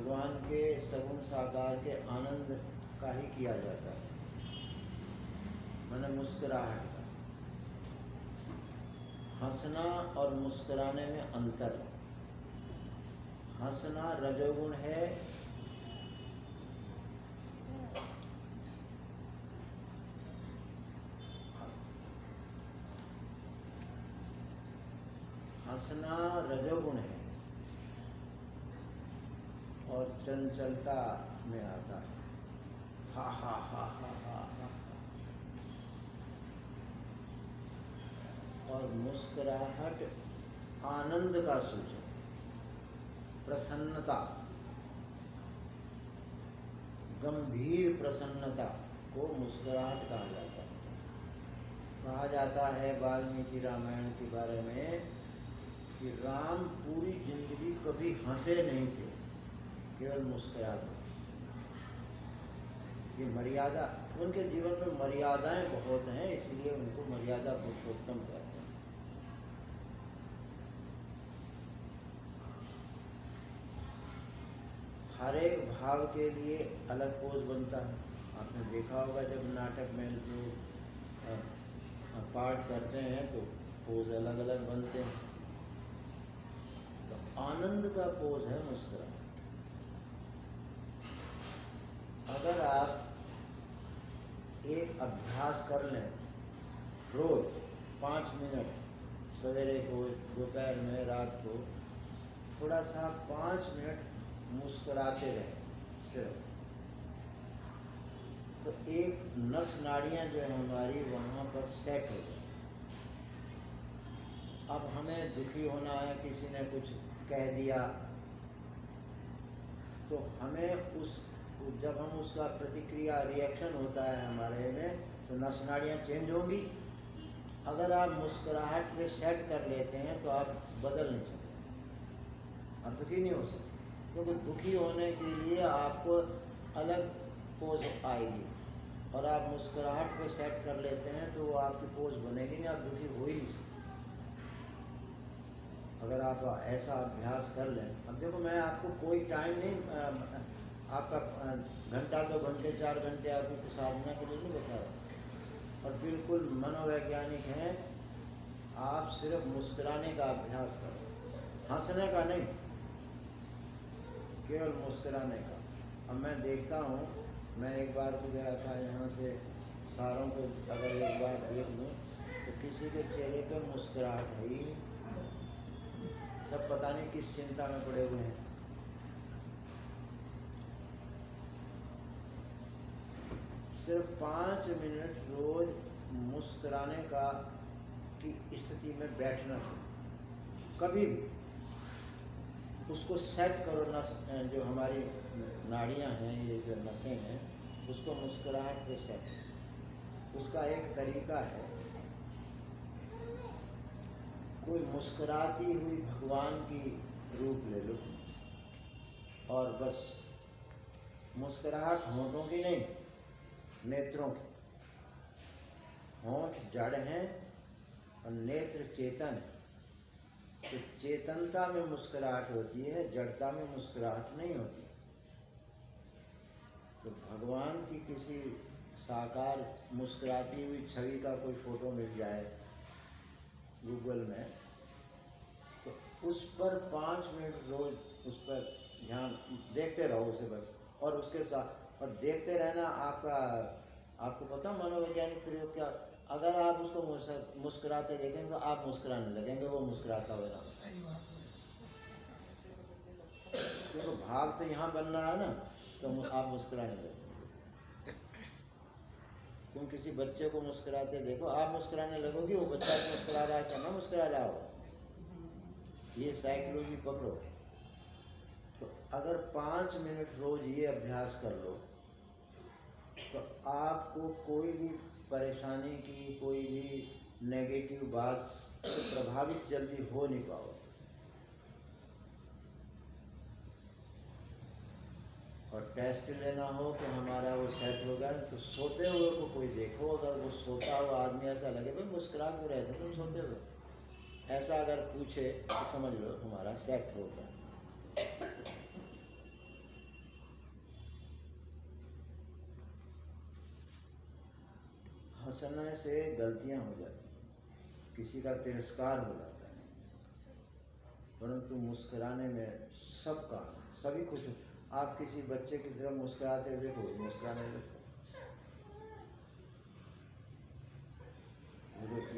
भगवान के सगुण साकार के आनंद का ही किया जाता है, माने मुस्कुराहट का। हंसना और मुस्कुराने में अंतर है। हंसना रजोगुण है, हंसना रजोगुण है और चंचलता में आता है। हा हा हा हा हा हा। और मुस्कुराहट आनंद का सूचक, प्रसन्नता, गंभीर प्रसन्नता को मुस्कुराहट कहा जाता है। कहा जाता है वाल्मीकि रामायण के बारे में कि राम पूरी जिंदगी कभी हंसे नहीं थे, केवल मुस्कुराते। ये मर्यादा, उनके जीवन में मर्यादाएं बहुत हैं, इसलिए उनको मर्यादा पुरुषोत्तम कहते हैं। हर एक भाव के लिए अलग पोज बनता है। आपने देखा होगा जब नाटक में जो पाठ करते हैं तो पोज अलग अलग बनते हैं। तो आनंद का पोज है मुस्कुराहट। अगर आप एक अभ्यास कर लें रोज 5 मिनट, सवेरे को, दोपहर में, रात को, थोड़ा सा 5 मिनट मुस्कुराते रहें सिर्फ, तो एक नस नाड़ियाँ जो है हमारी वहाँ पर सेट हो जाए। अब हमें दुखी होना है, किसी ने कुछ कह दिया, तो हमें उस जब हम उसका प्रतिक्रिया रिएक्शन होता है हमारे में, तो नस नाड़ियाँ चेंज होंगी। अगर आप मुस्कुराहट पे सेट कर लेते हैं तो आप बदल नहीं सकते, आप दुखी नहीं हो सकते, क्योंकि दुखी होने के लिए आपको अलग पोज आएगी, और आप मुस्कुराहट पे सेट कर लेते हैं तो वो आपकी पोज बनेगी नहीं, आप दुखी हो ही नहीं सकते। अगर आप ऐसा अभ्यास कर लें, अब देखो मैं आपको कोई टाइम नहीं, आपका घंटा 2 घंटे 4 घंटे आपको साधना के लिए नहीं बता रहा, और बिल्कुल मनोवैज्ञानिक हैं, आप सिर्फ मुस्कुराने का अभ्यास करो, हंसने का नहीं, केवल मुस्कुराने का। अब मैं देखता हूँ, मैं एक बार को जरा सा यहाँ से सारों को अगर एक बार देख लूँ तो किसी के चेहरे पे मुस्कुराहट है ही नहीं, सब पता नहीं किस चिंता में पड़े हुए हैं। सिर्फ 5 मिनट रोज मुस्कुराने का की स्थिति में बैठना चाहिए। कभी भी उसको सेट करो, नस जो हमारी नाड़ियाँ हैं, ये जो नसें हैं, उसको मुस्कुराहट पे सेट। उसका एक तरीका है, कोई मुस्कुराती हुई भगवान की रूप ले लो, और बस मुस्कुराहट होंठों की नहीं, नेत्रों की। होंठ जड़ हैं और नेत्र चेतन है, तो चेतनता में मुस्कुराहट होती है, जड़ता में मुस्कुराहट नहीं होती। तो भगवान की किसी साकार मुस्कुराती हुई छवि का कोई फोटो मिल जाए गूगल में, तो उस पर 5 मिनट रोज उस पर ध्यान देखते रहो उसे बस, और उसके साथ और देखते रहना। आपको पता मनोवैज्ञानिक प्रयोग क्या, अगर आप उसको मुस्कुराते देखेंगे तो आप मुस्कुराने लगेंगे, वो मुस्कुराता हुआ ना, क्योंकि भाव तो यहाँ बन रहा है ना, तो आप मुस्कुराने लगेंगे। तुम किसी बच्चे को मुस्कुराते देखो, आप मुस्कुराने लगोगे, वो बच्चा मुस्कुरा रहा है ना मुस्कुरा रहा हो, ये साइकोलॉजी पकड़ो। तो अगर 5 मिनट रोज ये अभ्यास कर लो तो आपको कोई भी परेशानी की, कोई भी नेगेटिव बात से प्रभावित जल्दी हो नहीं पाओगे। और टेस्ट लेना हो कि हमारा वो सेट हो गया, तो सोते हुए को कोई देखो, अगर वो सोता हुआ आदमी ऐसा लगे भाई मुस्कुरा क्यों रहे थे तुम सोते हुए, ऐसा अगर पूछे तो समझ लो हमारा सेट हो गया। हंसने से गलतियां हो जाती हैं, किसी का तिरस्कार हो जाता है, परंतु मुस्कुराने में सब काम, सभी खुश। आप किसी बच्चे की तरफ मुस्कुराते देखो, मुस्कुराने लगता है,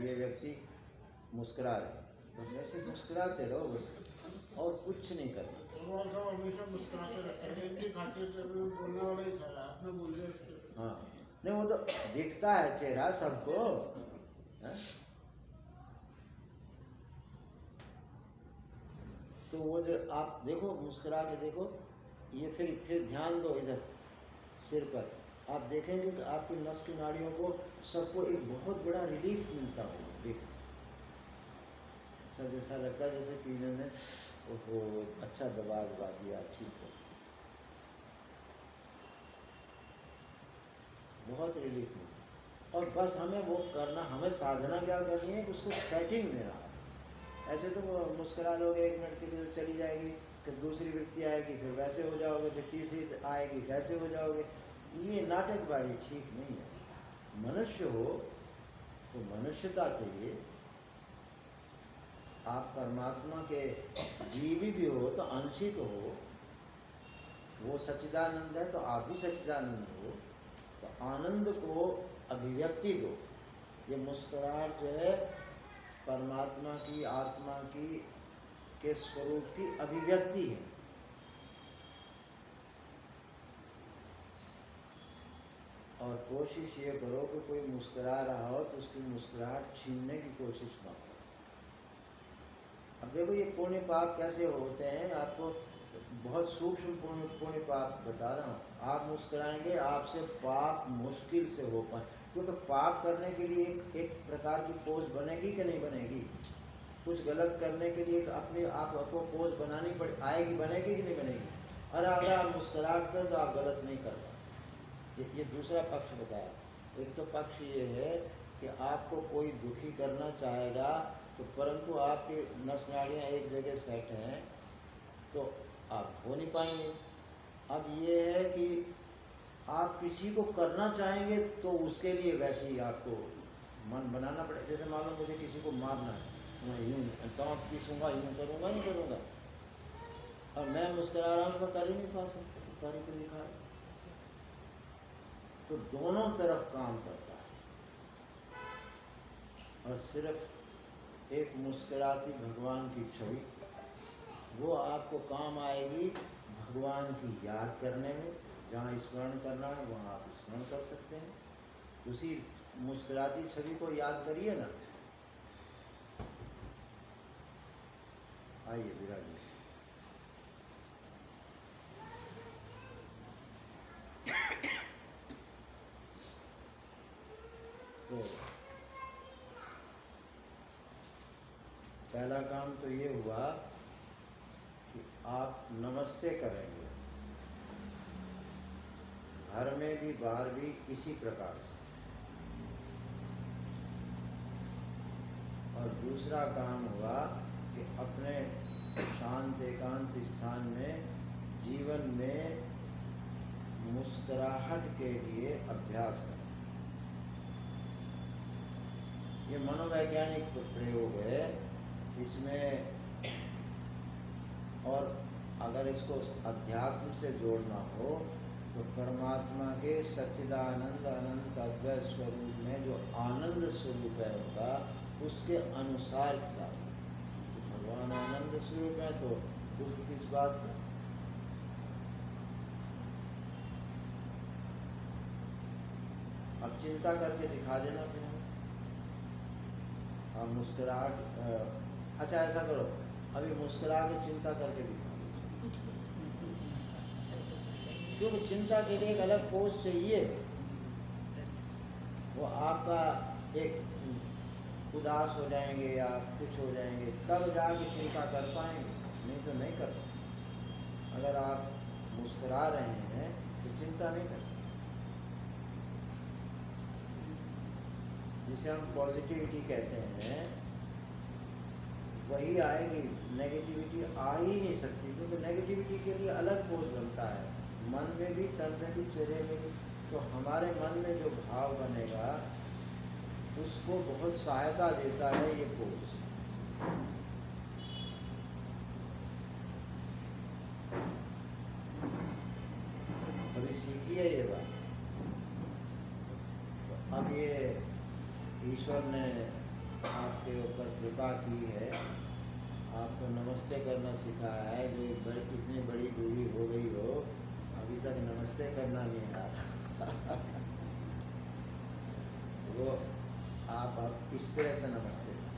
ये व्यक्ति मुस्कुरा रहे, बस ऐसे मुस्कुराते रहो बस, और कुछ नहीं करना। हमेशा मुस्कुराते रहते हैं, इनकी खासियत बोलने वाला ही था, आपने बोल दिया उसके। हाँ, नहीं वो तो दिखता है चेहरा सबको है? तो वो जो आप देखो, मुस्कुरा के देखो, ये फिर ध्यान दो इधर सिर पर, आप देखेंगे कि आपकी नस की नाड़ियों को सबको एक बहुत बड़ा रिलीफ मिलता होगा। देखो जैसा लगता है जैसे कि इन्होंने वो अच्छा दबा दिया, ठीक है, बहुत रिलीफ मिलता। और बस हमें वो करना, हमें साधना क्या करनी है कि उसको सेटिंग देना है। ऐसे तो वो मुस्कुरा लोगे 1 मिनट के लिए तो चली जाएगी, फिर दूसरी व्यक्ति आएगी, फिर वैसे हो जाओगे, फिर तीसरी आएगी, वैसे हो जाओगे। ये नाटकबाजी ठीक नहीं है। मनुष्य हो तो मनुष्यता चाहिए। आप परमात्मा के जीवी भी हो तो अंशित हो, वो सच्चिदानंद है तो आप भी सच्चिदानंद हो, तो आनंद को अभिव्यक्ति दो। ये मुस्कुराहट जो है परमात्मा की, आत्मा की के स्वरूप की अभिव्यक्ति है। और कोशिश ये करो कि कोई मुस्कुरा रहा हो तो उसकी मुस्कुराहट छीनने की कोशिश मत करो। अब देखो ये पुण्य पाप कैसे होते हैं, आपको बहुत सूक्ष्म पुण्य पाप बता रहा हूँ। आप मुस्कुराएंगे, आपसे पाप मुश्किल से हो पाए, क्योंकि पाप करने के लिए एक प्रकार की पोज बनेगी कि नहीं बनेगी। कुछ गलत करने के लिए अपने आप को पोज बनानी आएगी, बनेगी कि नहीं बनेगी। और अगर आप मुस्कुराहट करें तो आप गलत नहीं कर पाए। ये दूसरा पक्ष बताया। एक तो पक्ष ये है कि आपको कोई दुखी करना चाहेगा तो, परंतु आपकी नस नाड़ियाँ एक जगह सेट हैं तो आप हो नहीं पाएंगे। अब ये है कि आप किसी को करना चाहेंगे तो उसके लिए वैसे ही आपको मन बनाना पड़ेगा। जैसे मान लो मुझे किसी को मारना है, मैं यूँ दांत पीसूँगा, यूँ करूँगा, नहीं करूँगा, और मैं मुस्कुरा रहा हूँ, मैं कर ही नहीं पा सकता, तो कर के दिखा। तो दोनों तरफ काम करता है। और सिर्फ एक मुस्कुराती भगवान की छवि, वो आपको काम आएगी भगवान की याद करने में। जहाँ स्मरण करना है वहाँ आप स्मरण कर सकते हैं। उसी मुस्कुराती छवि को याद करिए ना। आइए विराजिए। तो पहला काम तो ये हुआ कि आप नमस्ते करेंगे, घर में भी बाहर भी इसी प्रकार से। और दूसरा काम हुआ कि अपने शांत एकांत स्थान में जीवन में मुस्कुराहट के लिए अभ्यास करें। ये मनोवैज्ञानिक प्रयोग है इसमें। और अगर इसको अध्यात्म से जोड़ना हो तो परमात्मा के सच्चिदानंद अनंत अद्वैत स्वरूप में जो आनंद स्वरूप है उनका, उसके अनुसार साथ। तो भगवान आनंद स्वरूप है तो दुख किस बात का। अब चिंता करके दिखा देना फिर आप मुस्कुराहट। अच्छा ऐसा करो, अभी मुस्कुरा के चिंता करके दिखा, क्योंकि चिंता के लिए एक अलग पोज चाहिए। वो आपका एक उदास हो जाएंगे या कुछ हो जाएंगे तब जाके चिंता कर पाएंगे, नहीं तो नहीं कर सकते। अगर आप मुस्कुरा रहे हैं तो चिंता नहीं कर सकते। जिसे हम पॉजिटिविटी कहते हैं वही आएगी, नेगेटिविटी आ ही नहीं सकती। क्योंकि नेगेटिविटी के लिए अलग पोज बनता है, मन में भी, तन में भी, चेहरे में भी। तो हमारे मन में जो भाव बनेगा उसको बहुत सहायता देता है ये पोज। अभी सीखिए ये बात। तो अब ये ईश्वर ने आपके ऊपर कृपा की है, आपको नमस्ते करना सिखाया है। जो एक बड़ी इतनी बड़ी बूढ़ी हो गई हो, अभी तक नमस्ते करना नहीं आता वो आप इस तरह से नमस्ते करें।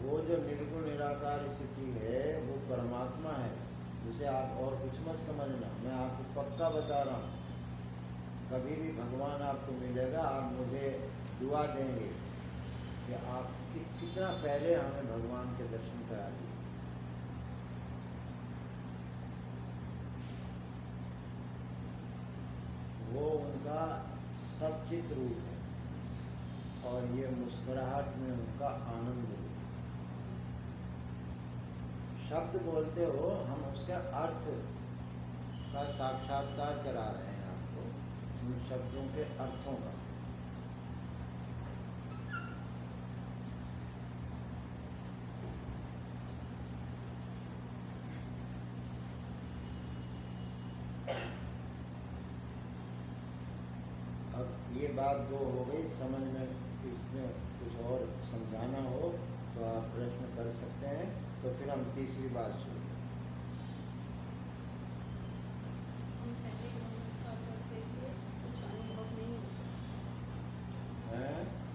वो जो निर्गुण निराकार स्थिति है वो परमात्मा है, उसे आप और कुछ मत समझना। मैं आपको पक्का बता रहा हूँ, कभी भी भगवान आपको मिलेगा, आप मुझे दुआ देंगे कि आप कितना पहले हमें भगवान के दर्शन करा दिए। वो उनका सच्चित रूप है और ये मुस्कुराहट में उनका आनंद रूप है। शब्द बोलते हो, हम उसके अर्थ का साक्षात्कार करा रहे हैं आपको, उन शब्दों के अर्थों का। अब ये बात दो हो गई, समझ में इसमें कुछ और समझाना हो तो आप प्रश्न कर सकते हैं, तो फिर हम तीसरी बात शुरू।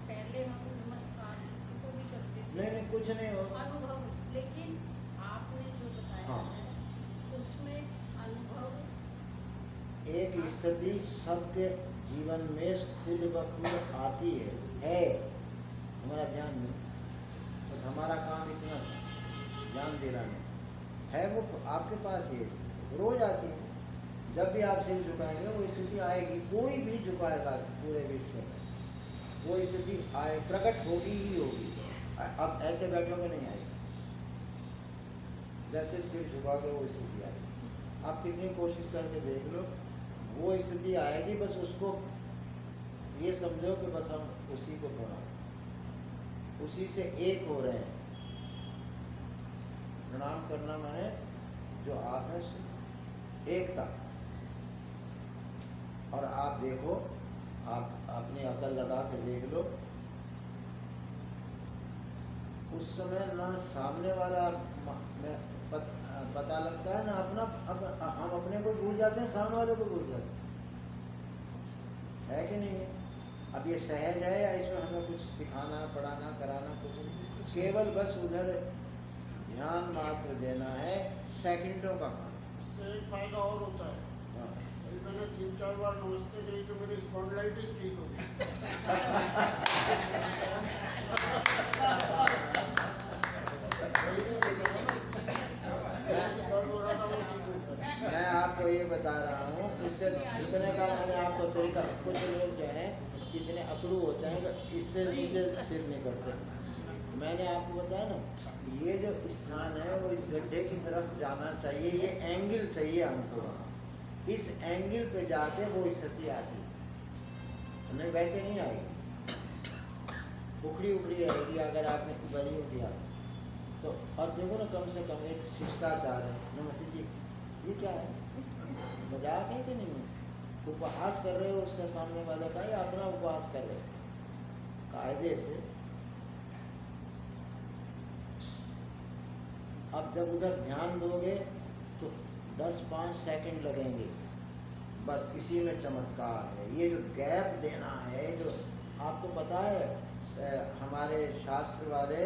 पहले हम नमस्कार किसी को भी करते थे, नहीं कुछ नहीं होगा अनुभव, लेकिन आपने जो बताया हाँ। है उसमें अनुभव एक स्थिति सबके जीवन में खुद ब खुद आती है हमारा ध्यान नहीं, बस हमारा काम इतना ध्यान देना नहीं है। वो आपके पास ये स्थिति रोज आती है, जब भी आप सिर झुकाएंगे वो स्थिति आएगी। कोई भी झुकाएगा पूरे विश्व में, वो स्थिति आए, प्रकट होगी ही होगी। अब ऐसे बैठोगे नहीं आएगी, जैसे सिर झुकाओगे वो स्थिति आएगी। आप कितनी कोशिश करके देख लो, वो स्थिति आएगी। बस उसको ये समझो कि बस हम उसी को पढ़ा, उसी से एक हो रहे हैं। प्रणाम करना माने जो आप है एकता। और आप देखो, आप अपनी अकल लगा के देख लो, उस समय ना सामने वाला पता लगता है, ना हम अपने को भूल जाते हैं, सामने वाले को भूल जाते हैं, है कि नहीं? अब ये सहज है या इसमें हमें कुछ सिखाना, पढ़ाना, कराना कुछ नहीं, केवल बस उधर ध्यान मात्र देना है, सेकंडों का काम। इससे एक फायदा और होता है, हाँ। अभी मैंने 3-4 बार नमस्ते करी तो मेरी स्पॉन्डिलाइटिस ठीक हो गई। मैं आपको ये बता रहा हूँ, इससे झुकने का मैंने आपको तरीका, कुछ लोग जो हैं इतने अकड़ू होते हैं कि इससे नीचे सिर नहीं करते। मैंने आपको बताया ना, ये जो स्थान है वो इस गड्ढे की तरफ जाना चाहिए, ये एंगल चाहिए हमको। इस एंगल पे जाके वो स्थिति आती है, नहीं वैसे नहीं आएगी, उखड़ी उखड़ी रहेगी अगर आपने बलियों किया तो। और देखो ना, कम से कम एक शिष्टाचार है, नमस्ते जी, ये क्या है, मजाक है कि नहीं? उपहास कर रहे हो उसका सामने वाले का, या अपना उपहास कर रहे हो कायदे से। अब जब उधर ध्यान दोगे तो 10-5 सेकंड लगेंगे, बस इसी में चमत्कार है। ये जो गैप देना है, जो आपको पता है हमारे शास्त्र वाले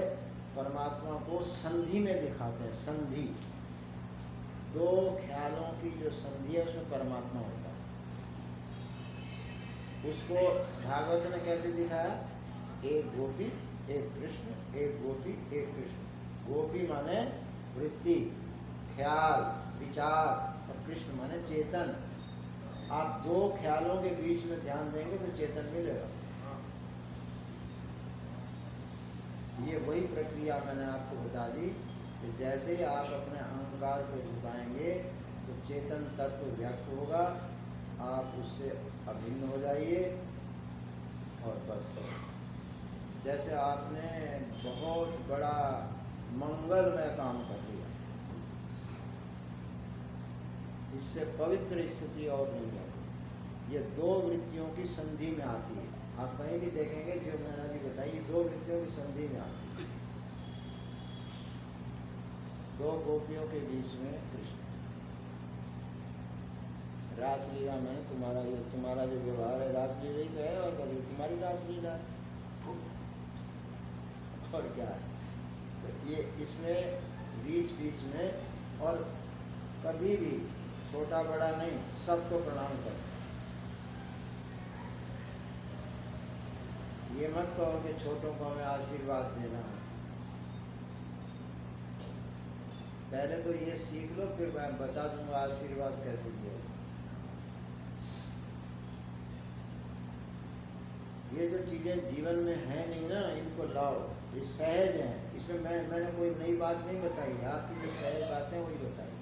परमात्मा को संधि में दिखाते हैं। संधि, दो ख्यालों की जो संधि है उसमें परमात्मा होता है। उसको भागवत ने कैसे दिखाया? एक गोपी एक कृष्ण, एक गोपी एक कृष्ण। गोपी माने वृत्ति, ख्याल, विचार, और कृष्ण माने चेतन। आप दो ख्यालों के बीच में ध्यान देंगे तो चेतन मिलेगा। ये वही प्रक्रिया मैंने आपको बता दी कि जैसे ही आप अपने अहंकार को झुकाएंगे तो चेतन तत्व व्यक्त होगा, आप उससे अभिन्न हो जाइए और बस जैसे आपने बहुत बड़ा मंगलमय काम कर लिया। इससे पवित्र स्थिति और नहीं आती। ये दो वृत्तियों की संधि में आती है। आप कहीं भी देखेंगे जो मैंने अभी बताई, ये दो वृत्तियों की संधि में आती है। दो गोपियों के बीच में कृष्ण। रासलीला में तुम्हारा जो व्यवहार है रासलीला ही तो है, और कभी तुम्हारी रासलीला है और क्या है। तो ये इसमें बीच बीच में, और कभी भी छोटा बड़ा नहीं, सबको प्रणाम करो। ये मत कहो कि छोटों को हमें आशीर्वाद देना है। पहले तो ये सीख लो, फिर मैं बता दूंगा आशीर्वाद कैसे दिया। ये जो चीज़ें जीवन में है नहीं ना, इनको लाओ। ये सहज है, इसमें मैंने कोई नई बात नहीं बताई है। आपकी जो सहज बातें वही बताई।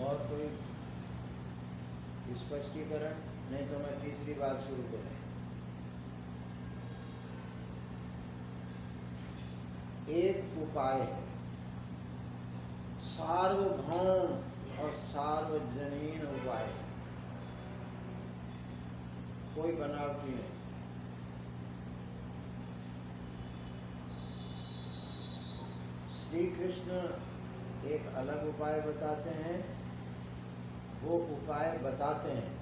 और कोई स्पष्टीकरण नहीं तो मैं तीसरी बात शुरू करूं। एक उपाय है, सार्वभौम और सार्वजनीन उपाय, कोई बनावटी नहीं। श्री कृष्ण एक अलग उपाय बताते हैं, वो उपाय बताते हैं,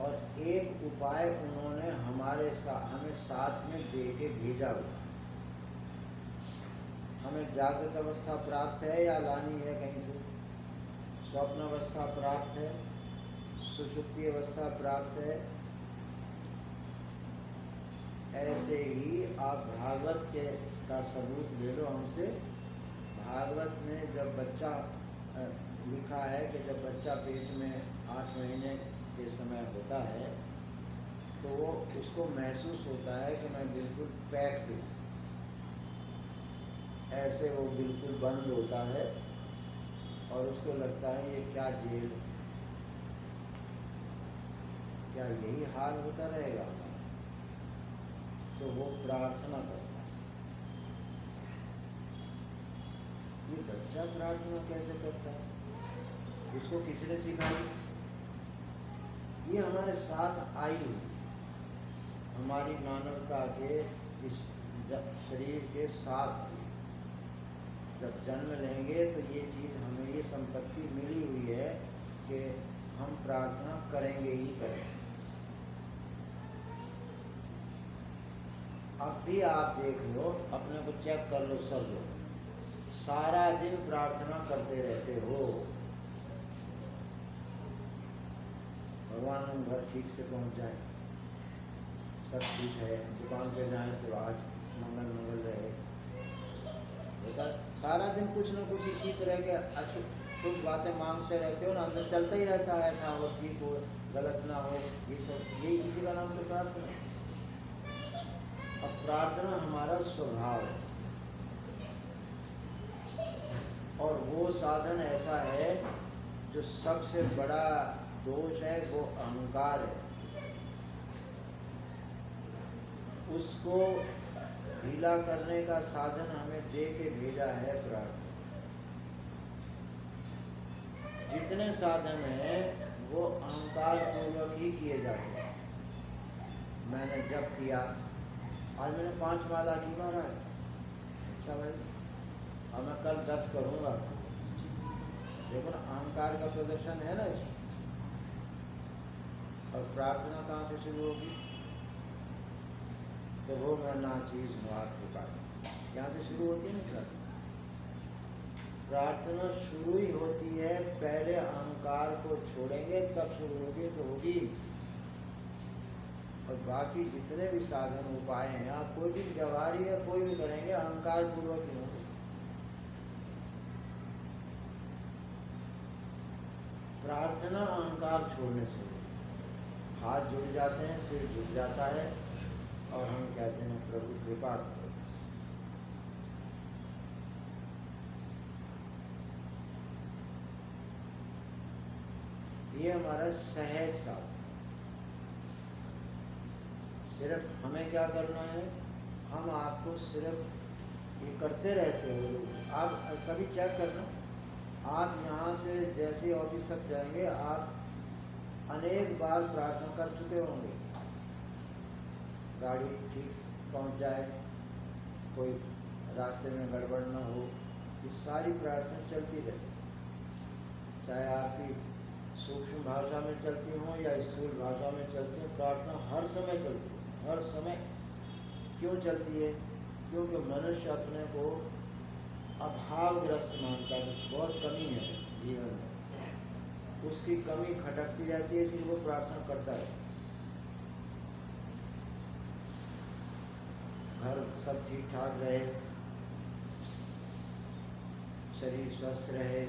और एक उपाय उन्होंने हमें साथ में दे के भेजा हुआ। हमें जागृत अवस्था प्राप्त है या लानी है कहीं से, स्वप्न अवस्था प्राप्त है, सुषुप्ति अवस्था प्राप्त है। ऐसे ही आप भागवत का सबूत ले लो हमसे। भागवत में जब बच्चा लिखा है कि जब बच्चा पेट में 8 महीने के समय होता है तो वो उसको महसूस होता है कि मैं बिल्कुल पैक्ड हूँ। ऐसे वो बिल्कुल बंद होता है और उसको लगता है ये क्या जेल है, क्या यही हाल होता रहेगा। तो वो प्रार्थना करता है। ये बच्चा प्रार्थना कैसे करता है, उसको किसने सिखाई? ये हमारे साथ आई हुई, हमारी मानवता के इस शरीर के साथ। जब जन्म लेंगे तो ये चीज़ हमें, ये संपत्ति मिली हुई है कि हम प्रार्थना करेंगे ही करेंगे। अब भी आप देख लो, अपने को चेक कर लो, सब लोग सारा दिन प्रार्थना करते रहते हो, भगवान हम घर ठीक से पहुंच जाए, सब ठीक है, दुकान पे जाए सिर्फ आज मंगल मंगल रहे। सारा दिन कुछ न कुछ इसी तरह के शुभ बातें मांगते रहते हो ना, अंदर चलता ही रहता है, ऐसा हो, ठीक हो, गलत ना हो, ये सब, ये इसी का नाम तो प्रार्थना। अब प्रार्थना हमारा स्वभाव है, और वो साधन ऐसा है जो सबसे बड़ा दोष है, वो अहंकार है। उसको ढीला करने का साधन हमें दे के भेजा है प्रार्थना। जितने साधन हैं वो अहंकार पूर्वक ही किए जाते हैं। मैंने जब किया, आज मैंने 5 माला की महाराज, अच्छा भाई, अब मैं कल 10 करूँगा। देखो ना, अहंकार का प्रदर्शन है ना इसमें। और प्रार्थना कहाँ से शुरू होगी? तो वो मैं ना चीज हाथ पुकार, यहाँ से शुरू होती है ना प्रार्थना शुरू ही होती है। पहले अहंकार को छोड़ेंगे तब शुरू होगी, तो होगी। और बाकी जितने भी साधन उपाय हैं, आप कोई भी व्यवहार या कोई भी करेंगे अहंकार पूर्वक ही होंगे। प्रार्थना अहंकार छोड़ने से, हाथ जुड़ जाते हैं, सिर झुक जाता है और हम कहते हैं प्रभु कृपा करो। ये हमारा सहज सा, सिर्फ हमें क्या करना है, हम आपको सिर्फ ये करते रहते हो। आप कभी चेक करना, आप यहाँ से जैसे ऑफिस तक जाएंगे आप अनेक बार प्रार्थना कर चुके होंगे, गाड़ी ठीक पहुँच जाए, कोई रास्ते में गड़बड़ ना हो, ये सारी प्रार्थना चलती रहती, चाहे आपकी सूक्ष्म भाषा में चलती हो या स्थूल भाषा में चलती हो, प्रार्थना हर समय चलती है, हर समय। क्यों चलती है? क्योंकि मनुष्य अपने को अभावग्रस्त मानता है, बहुत कमी है जीवन में, उसकी कमी खटकती रहती है, इसलिए वो प्रार्थना करता है। घर सब ठीक ठाक रहे, शरीर स्वस्थ रहे,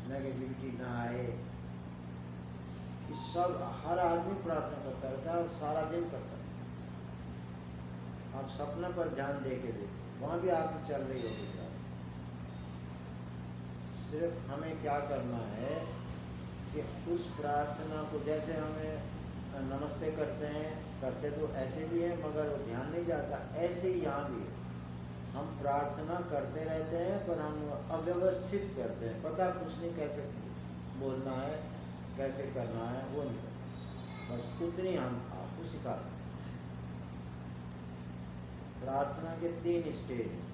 नेगेटिविटी ना आए, इस सब हर आदमी प्रार्थना करता रहता है और सारा दिन करता है। आप सपना पर ध्यान दे के देखिए, वहाँ भी आपकी चल रही होगी प्रार्थना। सिर्फ हमें क्या करना है कि उस प्रार्थना को, जैसे हमें नमस्ते करते हैं, करते तो ऐसे भी हैं मगर वो ध्यान नहीं जाता, ऐसे ही यहाँ भी है। हम प्रार्थना करते रहते हैं पर हम अव्यवस्थित करते हैं, पता कुछ नहीं कैसे बोलना है, कैसे करना है, वो नहीं करते, बस उतनी हम आपको सिखाते हैं। प्रार्थना के 3 स्टेज हैं।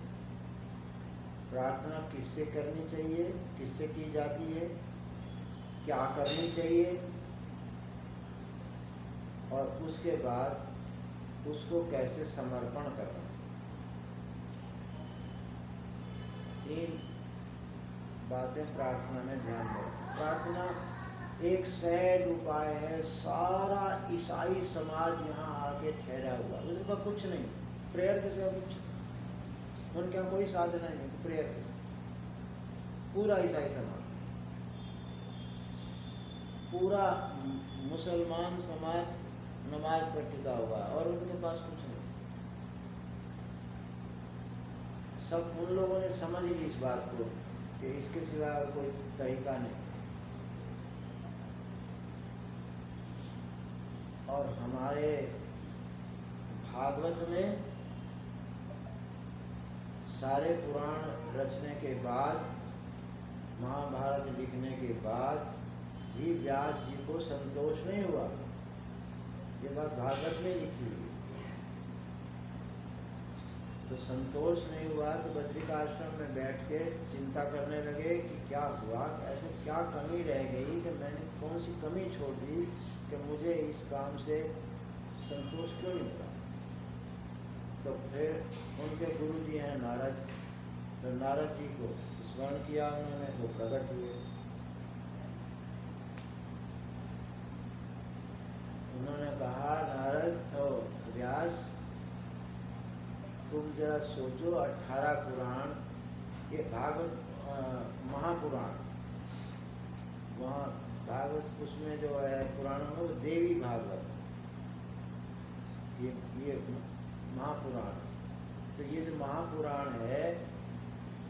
प्रार्थना किससे करनी चाहिए, किससे की जाती है, क्या करनी चाहिए, और उसके बाद उसको कैसे समर्पण करना चाहिए। 3 बातें प्रार्थना में ध्यान दें। प्रार्थना एक सहज उपाय है, सारा ईसाई समाज यहाँ आके ठहरा हुआ, उसके पास कुछ नहीं, प्रेयर के सिवा कुछ, उनके यहाँ कोई साधना नहीं, तो प्रेयर के सिवा पूरा ईसाई समाज, पूरा मुसलमान समाज नमाज पर टिका हुआ है और उनके पास कुछ नहीं। सब उन लोगों ने समझ ली इस बात को कि इसके सिवा कोई तरीका नहीं। और हमारे भागवत में सारे पुराण रचने के बाद, महाभारत लिखने के बाद भी व्यास जी को संतोष नहीं हुआ। ये बात भागवत में लिखी हुई, तो संतोष नहीं हुआ तो बद्रिकाश्रम में बैठ के चिंता करने लगे कि क्या हुआ, ऐसे क्या कमी रह गई कि मैंने कौन सी कमी छोड़ दी कि मुझे इस काम से संतोष क्यों नहीं हुआ। तो फिर उनके गुरु जी हैं नारद, तो नारद जी को स्मरण किया उन्होंने, वो प्रकट हुए। उन्होंने कहा, नारद और व्यास, तुम जरा सोचो, 18 पुराण के भागवत महापुराण, वहाँ भागवत उसमें जो है पुराणों में वो देवी भागवत, ये महापुराण, तो ये जो महापुराण है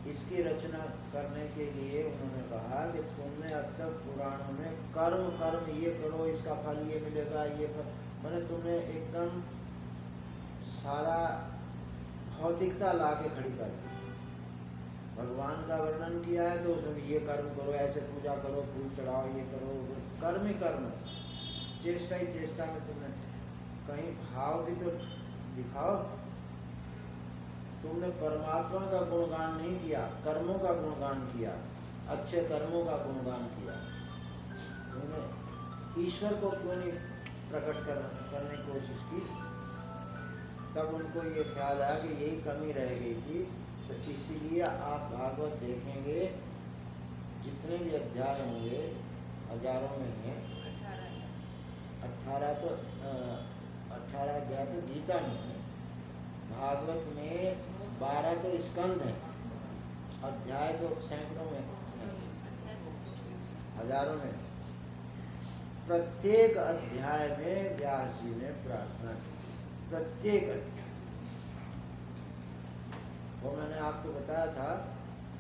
इसकी रचना करने के लिए उन्होंने कहा कि तुमने अब तक पुराणों में कर्म कर्म ये करो इसका फल ये मिलेगा, ये फल, मैंने तुमने एकदम सारा भौतिकता ला के खड़ी कर दी। भगवान का वर्णन किया है तो उसमें ये कर्म करो, ऐसे पूजा करो, फूल चढ़ाओ, ये करो, कर्म ही कर्म, चेष्टा ही चेष्टा में तुमने कहीं भाव भी तो दिखाओ। तुमने परमात्मा का गुणगान नहीं किया, कर्मों का गुणगान किया, अच्छे कर्मों का गुणगान किया। तुमने ईश्वर को क्यों नहीं प्रकट करने की कोशिश की? तब उनको ये ख्याल आया कि यही कमी रह गई थी। तो इसीलिए आप भागवत देखेंगे, जितने भी अध्याय होंगे, हजारों में हैं, 18 तो 18 अध्याय तो गीता में है, भागवत में 12 तो स्कंद है, अध्याय तो सैकड़ों में, हजारों में। प्रत्येक अध्याय में व्यास जी ने प्रार्थना की, प्रत्येक अध्याय। वो मैंने आपको बताया था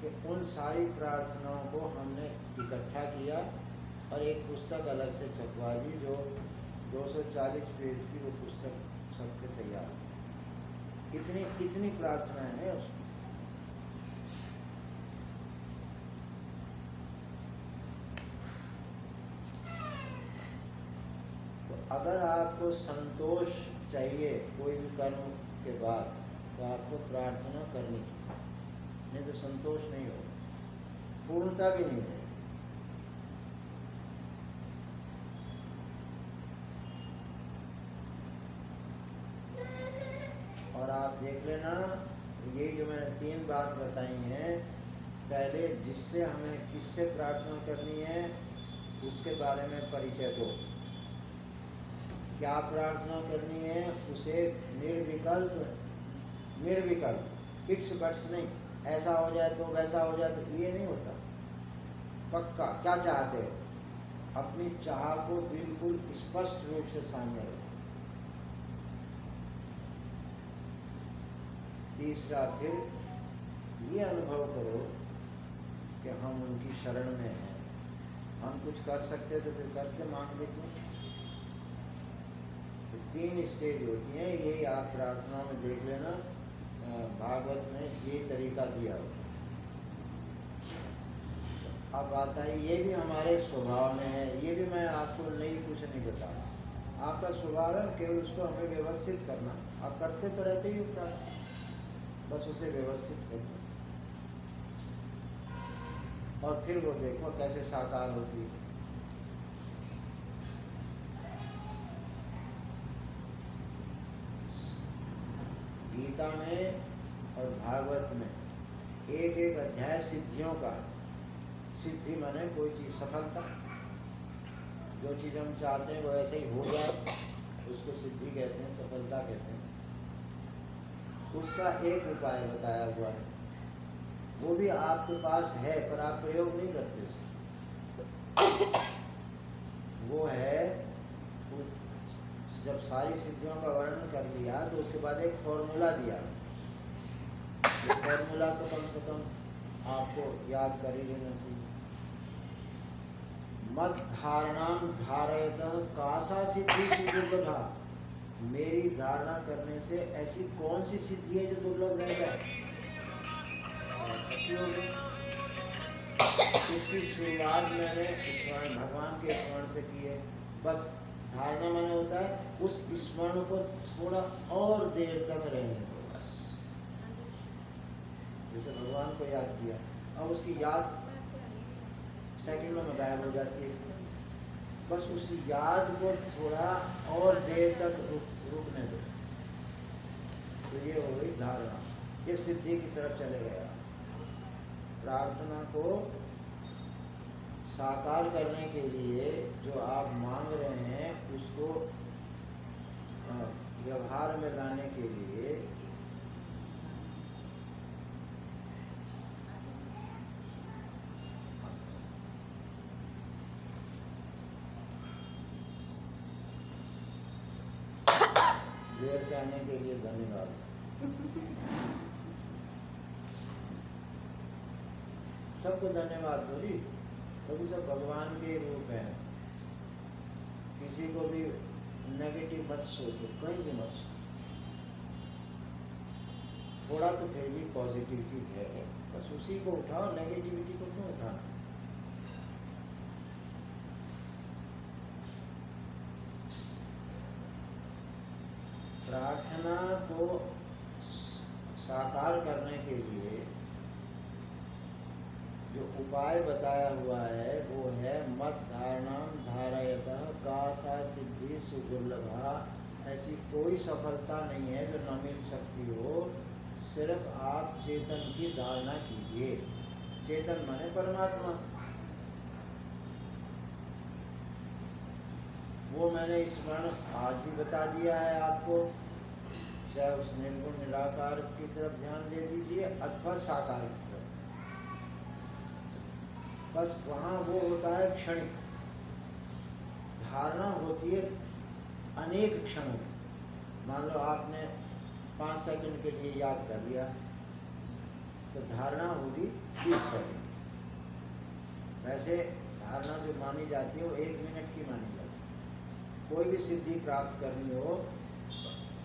कि उन सारी प्रार्थनाओं को हमने इकट्ठा किया और एक पुस्तक अलग से छपवा दी, जो 240 पेज की वो पुस्तक छप के तैयार है। इतनी प्रार्थनाएं हैं उसमें। तो अगर आपको संतोष चाहिए कोई भी कर्म के बाद, तो आपको प्रार्थना करनी चाहिए, नहीं तो संतोष नहीं होगा, पूर्णता भी नहीं है। और आप देख लेना, ये जो मैंने 3 बात बताई हैं, पहले जिससे हमें किससे प्रार्थना करनी है उसके बारे में परिचय दो। क्या प्रार्थना करनी है, उसे निर्विकल्प, इट्स बट्स नहीं, ऐसा हो जाए तो वैसा हो जाए तो ये नहीं होता। पक्का क्या चाहते हो, अपनी चाह को बिल्कुल स्पष्ट रूप से सामने रखो। तीसरा, फिर ये अनुभव करो कि हम उनकी शरण में हैं, हम कुछ कर सकते तो फिर करके मांग लेते। तो 3 स्टेज होती हैं, यही आप प्रार्थना में देख लेना, भागवत में ये तरीका दिया होता है। अब आता है, ये भी हमारे स्वभाव में है, ये भी मैं आपको कुछ नहीं बता रहा, आपका स्वभाव है, केवल उसको हमें व्यवस्थित करना। आप करते तो रहते ही प्रार्थना, बस उसे व्यवस्थित करना और फिर वो देखो कैसे साकार होती है। गीता में और भागवत में एक एक अध्याय सिद्धियों का। सिद्धि माने कोई चीज सफलता, जो चीज हम चाहते हैं वो ऐसे ही हो जाए, उसको सिद्धि कहते हैं, सफलता कहते हैं। उसका एक उपाय बताया हुआ है, वो भी आपके पास है पर आप प्रयोग नहीं करते उसे। वो है, जब सारी सिद्धियों का वर्णन कर लिया तो उसके बाद एक फॉर्मूला दिया। ये फॉर्मूला तो कम से कम आपको याद कर ही लेना चाहिए। मत धारणाम धारयतः कासा सिद्धि दुर्लभा। मेरी धारणा करने से ऐसी कौन सी सिद्धि है जो दुर्लभ रह जाए। इसकी शुरुआत मैंने स्मरण, भगवान के स्मरण से की है। बस धारणा माने होता है उस स्मरण को थोड़ा और देर तक रहने दो, बस। जैसे भगवान को याद किया, अब उसकी याद सेकंडों में गायब हो जाती है। बस उस याद को थोड़ा और देर तक रुकने दो, तो ये हो गई धारणा। ये सिद्धि की तरफ चले गया। प्रार्थना को साकार करने के लिए जो आप मांग रहे हैं उसको व्यवहार में लाने के लिए देर से आने के लिए धन्यवाद। सबको धन्यवाद बोली, क्योंकि सब भगवान के रूप हैं। किसी को भी नेगेटिव मत सोचो, कहीं भी मत सोचो, थोड़ा तो फिर भी पॉजिटिविटी है, बस उसी को उठाओ, नेगेटिविटी को क्यों उठाना। प्रार्थना को साकार करने के लिए जो उपाय बताया हुआ है वो है मत धारणाम धारयतः कासा सिद्धि सुदुर्लभा। ऐसी कोई सफलता नहीं है जो न मिल सकती हो, सिर्फ आप चेतन की धारणा कीजिए। चेतन माने परमात्मा। वो मैंने स्मरण आज भी बता दिया है आपको, चाहे उस निर्गुण निराकार की तरफ ध्यान दे दीजिए अथवा साकार की तरफ। बस वहाँ वो होता है क्षणिक। धारणा होती है अनेक क्षणों में। मान लो आपने 5 सेकंड के लिए याद कर लिया तो धारणा होगी 20 सेकंड। वैसे धारणा जो मानी जाती है वो 1 मिनट की मानी जाती है। कोई भी सिद्धि प्राप्त करनी हो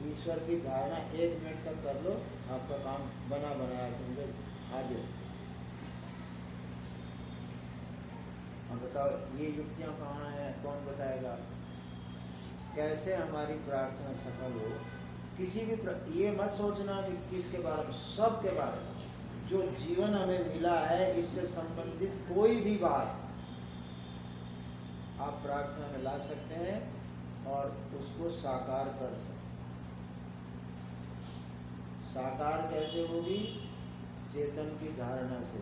ईश्वर की धारणा 1 मिनट तक कर लो, आपका काम बना बनाया समझो। आगे अब बताओ ये युक्तियाँ कहाँ हैं, कौन बताएगा? कैसे हमारी प्रार्थना सफल हो? किसी भी ये मत सोचना कि किसके बारे में, सब के बारे में। जो जीवन हमें मिला है इससे संबंधित कोई भी बात आप प्रार्थना में ला सकते हैं और उसको साकार कर सकते हैं। साकार कैसे होगी? चेतन की धारणा से।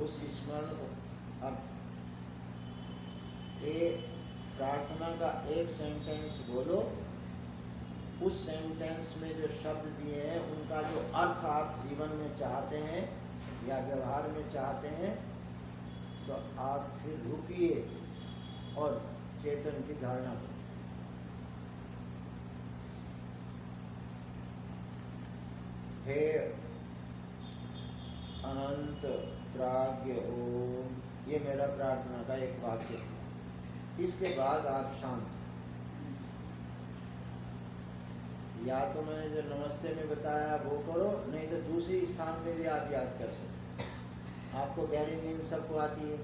उस स्मरण को अब प्रार्थना का एक सेंटेंस बोलो, उस सेंटेंस में जो शब्द दिए हैं उनका जो अर्थ आप जीवन में चाहते हैं या व्यवहार में चाहते हैं, तो आप फिर रुकिए और चेतन की धारणा करो। हे अनंत प्राज्ञ ओम, ये मेरा प्रार्थना का एक वाक्य है। इसके बाद आप शांत, या तो मैंने जो नमस्ते में बताया वो करो, नहीं तो दूसरी स्थान में भी आप याद कर सकते। आपको गहरी नींद सबको आती है,